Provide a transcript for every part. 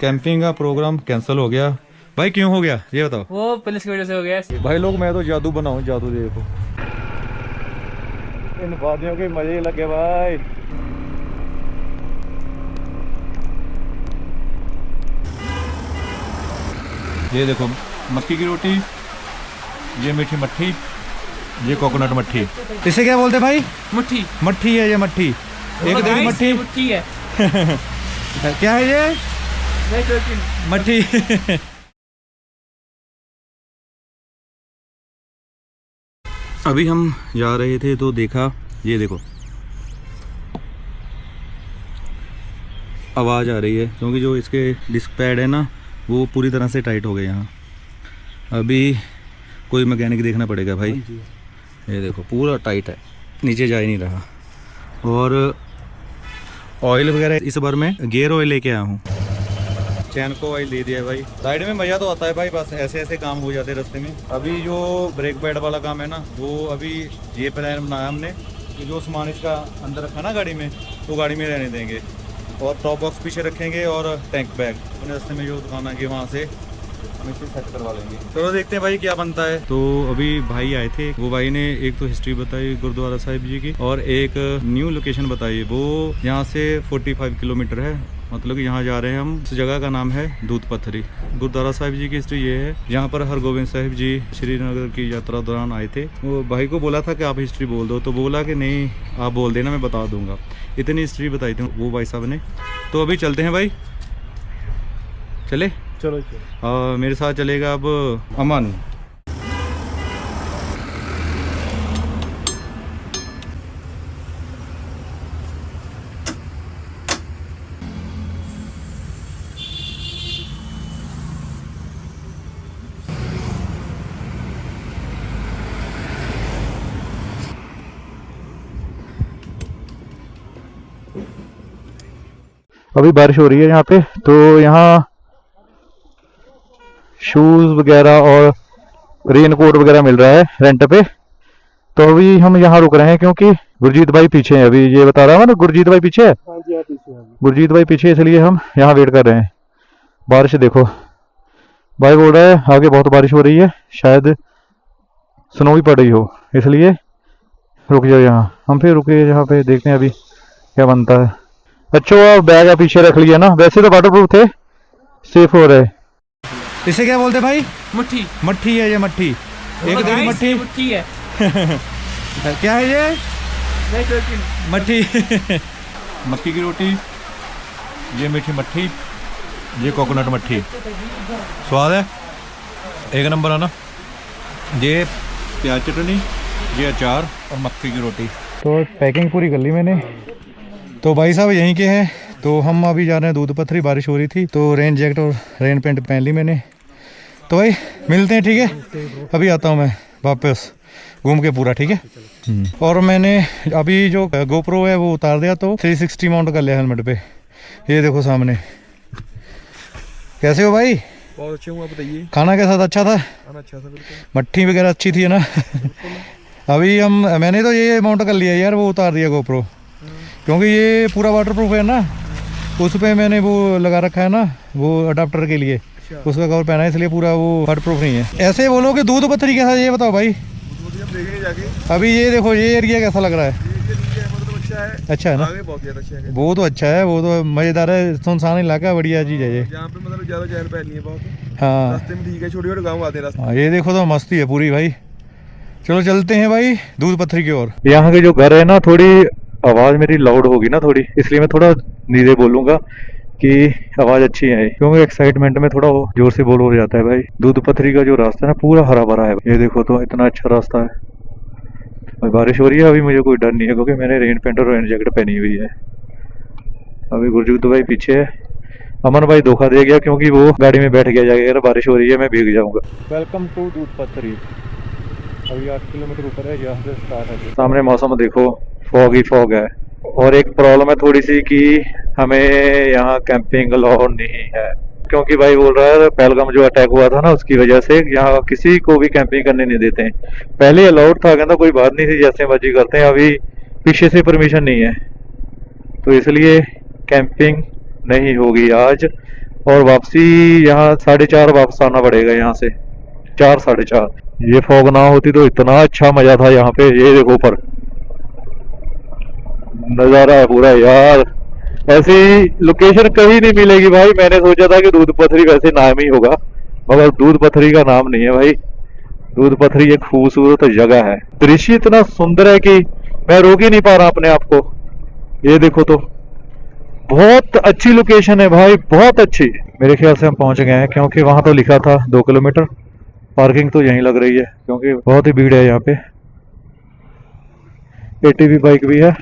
Camping का programme cancel हो गया भाई। क्यों हो गया ये बताओ? वो पुलिस की वजह से हो गया भाई लोग मैं तो जादू बनाऊं, जादू देखो। इन वादियों के मजे लगे भाई। ये देखो मक्की की रोटी, ये मीठी मट्ठी, ये कोकोनट मट्ठी। इसे क्या बोलते भाई? मुट्ठी। मट्ठी है ये, मट्ठी। एक तेरी मट्ठी मुट्ठी है। क्या है ये? मट्ठी। अभी हम जा रहे थे तो देखा, ये देखो आवाज़ आ रही है क्योंकि जो इसके डिस्क पैड है ना वो पूरी तरह से टाइट हो गए यहाँ। अभी कोई मैकेनिक देखना पड़ेगा भाई। ये देखो पूरा टाइट है, नीचे जा ही नहीं रहा। और ऑयल वगैरह इस बार मैं गियर ऑयल लेके आया हूँ। चैन को ऑयल दे दिया है भाई। राइड में मज़ा तो आता है भाई, बस ऐसे ऐसे काम हो जाते हैं रास्ते में। अभी जो ब्रेक पैड वाला काम है ना वो अभी ये प्लान बनाया हमने कि जो सामान इसका अंदर रखा ना गाड़ी में वो गाड़ी में रहने देंगे, और टॉप बॉक्स पीछे रखेंगे और टैंक बैग अपने रास्ते में जो दुकान है वहाँ से हम इसे सेट करवा लेंगे। चलो देखते हैं भाई क्या बनता है। तो अभी भाई आए थे, वो भाई ने एक तो हिस्ट्री बताई गुरुद्वारा साहिब जी की और एक न्यू लोकेशन बताई। वो यहाँ से 45 किलोमीटर है, मतलब कि यहाँ जा रहे हैं हम। इस जगह का नाम है दूध पत्थरी। गुरुद्वारा साहिब जी की हिस्ट्री ये है, यहाँ पर हरगोविंद साहिब जी श्रीनगर की यात्रा दौरान आए थे। वो भाई को बोला था कि आप हिस्ट्री बोल दो, तो बोला कि नहीं आप बोल देना मैं बता दूंगा। इतनी हिस्ट्री बताई थी वो भाई साहब ने। तो अभी चलते हैं भाई, चले चलो मेरे साथ चलेगा अब अमन। अभी बारिश हो रही है यहाँ पे, तो यहाँ शूज़ वगैरह और रेन कोट वगैरह मिल रहा है रेंट पे। तो अभी हम यहाँ रुक रहे हैं क्योंकि गुरजीत भाई पीछे हैं। अभी ये बता रहा हूँ ना गुरजीत भाई पीछे है। गुरजीत भाई पीछे, इसलिए हम यहाँ वेट कर रहे हैं। बारिश देखो, भाई बोल रहा है आगे बहुत बारिश हो रही है, शायद स्नो भी पड़ रही हो, इसलिए रुक जाओ यहाँ। हम फिर रुके यहाँ पे, देखते हैं अभी क्या बनता है। अच्छा बैग है पीछे रख लिया ना, वैसे तो वाटरप्रूफ थे, सेफ हो रहे। इसे क्या बोलते भाई? मुट्ठी। मट्ठी है ये, मट्ठी। एक तेरी मट्ठी। मुट्ठी है। क्या है ये? मट्ठी। मक्की की रोटी, ये मीठी मट्ठी, ये कोकोनट मट्ठी। स्वाद है एक नंबर है ना। ये प्याज चटनी, ये अचार और मक्की की रोटी। तो पैकिंग पूरी कर ली मैंने। तो भाई साहब यहीं के हैं, तो हम अभी जा रहे हैं दूध पत्थरी। बारिश हो रही थी तो रेन जैकेट और रेन पैंट पहन ली मैंने। तो भाई मिलते हैं, ठीक है? अभी आता हूँ मैं वापस घूम के पूरा, ठीक है? और मैंने अभी जो गोप्रो है वो उतार दिया, तो 360 माउंट कर लिया हेलमेट पे। ये देखो सामने। कैसे हो भाई? बहुत अच्छे हूँ, आप बताइए। खाना के साथ अच्छा था? खाना अच्छा था बिल्कुल। मट्ठी वगैरह अच्छी थी ना। अभी मैंने तो ये माउंट कर लिया यार, वो उतार दिया गोप्रो, क्योंकि ये पूरा वाटरप्रूफ है ना। उस पे मैंने वो लगा रखा है ना, वो अडाप्टर के लिए उसका कवर पहना है, इसलिए पूरा वो वाटरप्रूफ नहीं है। ऐसे बोलो कि दूध पत्थरी कैसा, ये बताओ भाई। अभी ये देखो ये एरिया कैसा लग रहा है? अच्छा है ना? वो तो अच्छा है, वो तो मजेदार है। सुनसान इलाका, बढ़िया चीज है ये। यहाँ पे मतलब ज्यादा चहल पहल नहीं है बहुत। हाँ रास्ते में ठीक है, छोटे छोटे गाँव आते हैं रास्ते। हाँ, ये देखो तो मस्ती है पूरी भाई। चलो चलते हैं भाई दूध पत्थरी की ओर। यहाँ के जो घर है ना, थोड़ी आवाज़ मेरी लाउड होगी ना थोड़ी, इसलिए मैं थोड़ा धीरे बोलूँगा कि आवाज़ अच्छी है, क्योंकि एक्साइटमेंट में थोड़ा जोर से बोल हो जाता है भाई। दूध पत्थरी का जो रास्ता है ना पूरा हरा भरा है। ये देखो तो इतना अच्छा रास्ता है। और बारिश हो रही है, अभी मुझे कोई डर नहीं है क्योंकि मैंने रेन पैंट और रेन जैकेट पहनी हुई है। अभी गुरजीत भाई पीछे है। अमन भाई धोखा दे गया क्योंकि वो गाड़ी में बैठ गया, जाके बारिश हो रही है मैं भीग जाऊँगा। वेलकम टू दूध पत्थरी। अभी 8 किलोमीटर ऊपर है, यहाँ से स्टार्ट है। सामने मौसम देखो, फॉग ही फॉग है। और एक प्रॉब्लम है थोड़ी सी कि हमें यहाँ कैंपिंग अलाउ नहीं है, क्योंकि भाई बोल रहा है पहलगाम जो अटैक हुआ था ना उसकी वजह से यहाँ किसी को भी कैंपिंग करने नहीं देते हैं। पहले अलाउड था, कहता कोई बात नहीं थी, जैसे मर्जी करते हैं। अभी पीछे से परमिशन नहीं है, तो इसलिए कैंपिंग नहीं होगी आज। और वापसी यहाँ 4:30 वापस आना पड़ेगा यहाँ से, 4 4:30। ये फॉग ना होती तो इतना अच्छा मजा था यहाँ पे। ये देखो ऊपर नजारा है पूरा यार, ऐसी लोकेशन कहीं नहीं मिलेगी भाई। मैंने सोचा था कि दूध पथरी वैसे नाम ही होगा, मगर दूध पथरी का नाम नहीं है भाई। दूध पथरी एक खूबसूरत जगह है, दृश्य इतना सुंदर है कि मैं रोक ही नहीं पा रहा अपने आप को। ये देखो तो बहुत अच्छी लोकेशन है भाई, बहुत अच्छी। मेरे ख्याल से हम पहुंच गए हैं, क्योंकि वहां तो लिखा था 2 किलोमीटर। पार्किंग तो यहीं लग रही है, क्योंकि बहुत ही भीड़ है यहाँ पे। ATV बाइक भी है,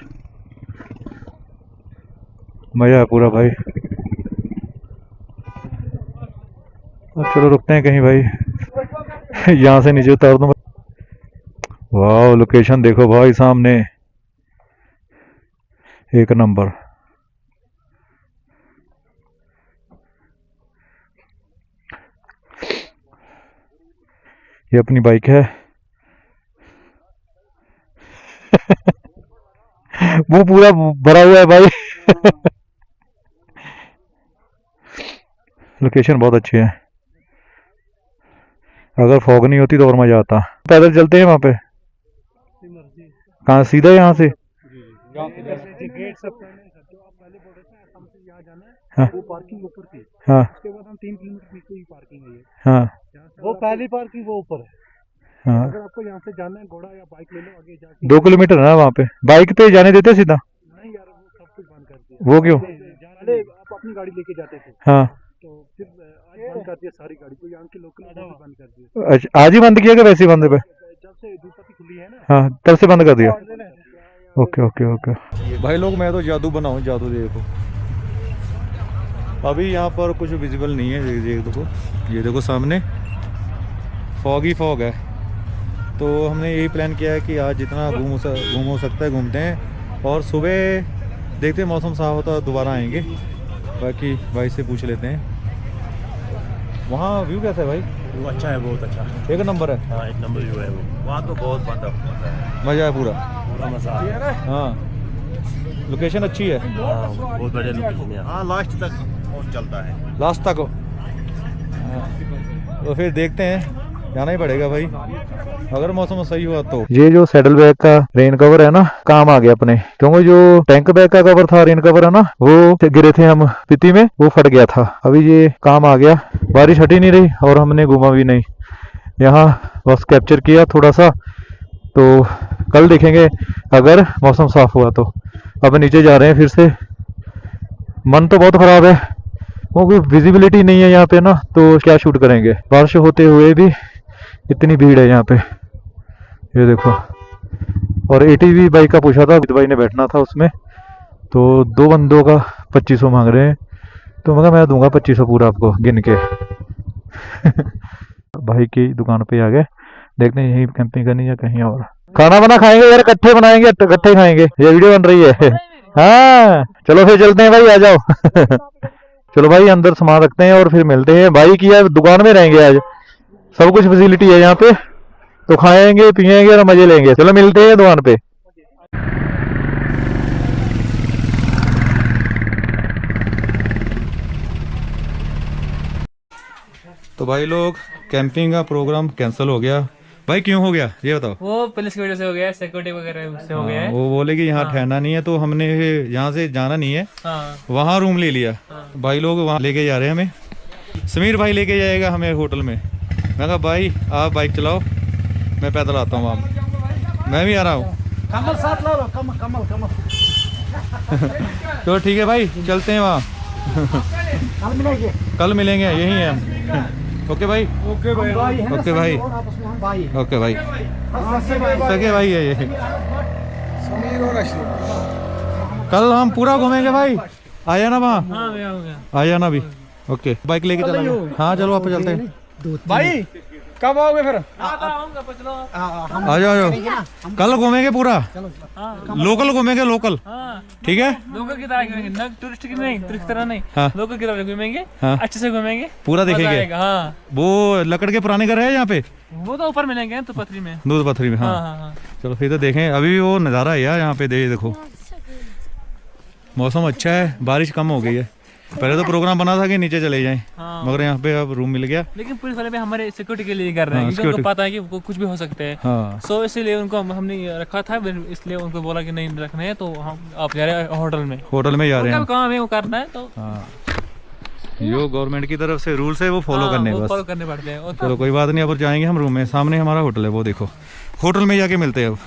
मजा है पूरा भाई। अब चलो रुकते हैं कहीं भाई, यहाँ से नीचे उतार दूँ। वाह लोकेशन देखो भाई सामने, एक नंबर। ये अपनी बाइक है। वो पूरा भरा हुआ है भाई। लोकेशन बहुत अच्छी है, अगर फॉग नहीं होती तो और मजा आता। पैदल चलते हैं वहां पे, कहाँ सीधा यहाँ से? हाँ वो पार्किंग ऊपर थी, हाँ उसके बाद हम 3 किलोमीटर पीछे ही पार्किंग है ये। हाँ वो पहली पार्किंग वो ऊपर है। हाँ। अगर आपको यहाँ से जाना है घोड़ा या बाइक ले लो आगे जाके। 2 किलोमीटर है ना वहाँ पे, बाइक पे जाने देते सीधा? नहीं यार वो सब कुछ बंद कर दिया। वो क्यों? पहले आप अपनी गाड़ी लेके जाते थे, हाँ तो फिर आज बंद कर दिया सारी गाड़ी, तो यहाँ की लोकल बंद कर दिया। अच्छा, आज ही बंद किया कि वैसे ही बंद पे? जब से दूसरी खुली है ना, हाँ तब से बंद कर दिया। Okay okay okay. भाई लोग मैं तो जादू बनाऊँ, जादू देखो। अभी यहाँ पर कुछ विजिबल नहीं है, ये देखो, ये देखो सामने फॉग ही फॉग है। तो हमने यही प्लान किया है कि आज जितना घूम हो सकता है घूमते हैं, और सुबह देखते हैं मौसम साफ होता है दोबारा आएंगे। बाकी भाई से पूछ लेते हैं वहाँ व्यू कैसा है भाई? वो अच्छा है, बहुत अच्छा, एक नंबर है। हाँ 1 नंबर व्यू है वो। वहाँ तो बहुत मज़ा है पूरा। पूरा मजा आ गया। हाँ लोकेशन अच्छी है, हाँ बहुत बढ़िया लोकेशन है। हाँ लास्ट तक फोन चलता है, लास्ट तक। तो फिर देखते हैं, जाना ही पड़ेगा भाई अगर मौसम सही हुआ तो। ये जो सैडल बैग का रेन कवर है ना, काम आ गया अपने, क्योंकि जो टैंक बैग का कवर था, रेन कवर है ना, वो गिरे थे हम पिती में, वो फट गया था। अभी ये काम आ गया, बारिश हटी नहीं रही और हमने घूमा भी नहीं, यहाँ बस कैप्चर किया थोड़ा सा। तो कल देखेंगे अगर मौसम साफ हुआ तो। अब नीचे जा रहे हैं फिर से। मन तो बहुत खराब है क्योंकि विजिबिलिटी नहीं है यहाँ पे ना, तो क्या शूट करेंगे बारिश होते हुए भी। इतनी भीड़ है यहाँ पे, ये देखो। और ATV बाइक का पूछा था, भाई ने बैठना था उसमें, तो 2 बंदों का 2500 मांग रहे हैं। तो मैं दूंगा 2500 पूरा आपको गिन के। भाई की दुकान पे आ गए, देखते हैं यहीं कैंपिंग करनी है कहीं और। खाना बना खाएंगे यार, इकट्ठे बनाएंगे, इकट्ठे खाएंगे। ये वीडियो बन रही है। हाँ चलो फिर चलते हैं भाई, आ जाओ। चलो भाई अंदर सामान रखते हैं और फिर मिलते हैं। भाई की यार दुकान में रहेंगे आज, सब कुछ फैसिलिटी है यहाँ पे, तो खाएंगे पिएंगे और मजे लेंगे। चलो मिलते हैं दुकान पे। तो भाई लोग कैंपिंग का प्रोग्राम कैंसिल हो गया। भाई क्यों हो गया ये बताओ? वो पुलिस की वजह से हो गया है, सिक्योरिटी वगैरह से हो गया है। वो बोले कि यहाँ ठहरना नहीं है, तो हमने यहाँ से जाना नहीं है, हाँ वहाँ रूम ले लिया। भाई लोग वहाँ लेके जा रहे हैं हमें, समीर भाई लेके जाएगा हमें होटल में। मैं कहा भाई आप बाइक चलाओ, मैं पैदल आता हूँ वहाँ, मैं भी आ रहा हूँ। कमल साथ ला लो, कमल कमल। तो ठीक है भाई चलते हैं वहाँ। कल मिलेंगे, कल मिलेंगे, यही है हम। ओके भाई, ओके भाई, ओके भाई, आपस में हम भाई ओके भाई, हैं। सके भाई है ये। समीर और अशरफ कल हम पूरा घूमेंगे भाई, आ जाना वहाँ, हाँ मैं आऊँगा। आ जाना अभी। ओके बाइक लेके चलेंगे। हाँ चलो आप चलते हैं भाई, कब आओगे फिर? आऊँगा चलो। आ जाओ आ जाओ, कल घूमेंगे पूरा, लोकल घूमेंगे लोकल, हाँ ठीक है। लोगों की तरह घूमेंगे ना, टूरिस्ट की नहीं, टूरिस्ट की तरह नहीं, हाँ। लोगों की तरह घूमेंगे, हाँ। अच्छे से घूमेंगे, पूरा मजा देखेंगे। आएगा। हाँ वो लकड़ के पुराने घर है यहाँ पे, वो तो ऊपर मिलेंगे तो पथरी में। दूध पथरी में। हाँ हाँ हाँ हाँ। चलो फिर तो देखें। अभी भी वो नज़ारा है यार यहाँ पे, देखो मौसम अच्छा है, बारिश कम हो गई है। पहले तो प्रोग्राम बना था कि नीचे चले जाएं, हाँ। मगर यहाँ पे अब रूम मिल गया। लेकिन पुलिस वाले भी हमारे सिक्योरिटी के लिए कर रहे हैं, हाँ, क्योंकि उनको security। पता है कि वो कुछ भी हो सकते हैं। हाँ सो इसीलिए उनको हमने रखा था, इसलिए उनको बोला कि नहीं रखने हैं, तो हम आप जा रहे हैं होटल में। होटल में जा रहे उनका हैं। भी काम है वो करना है, तो हाँ जो गवर्नमेंट की तरफ से रूल्स है वो फॉलो हाँ, करने वो हैं फॉलो बस। करने पड़ते हैं। और चलो कोई बात नहीं, अब जाएंगे हम रूम में, सामने हमारा होटल है वो देखो, होटल में जाके मिलते हैं अब।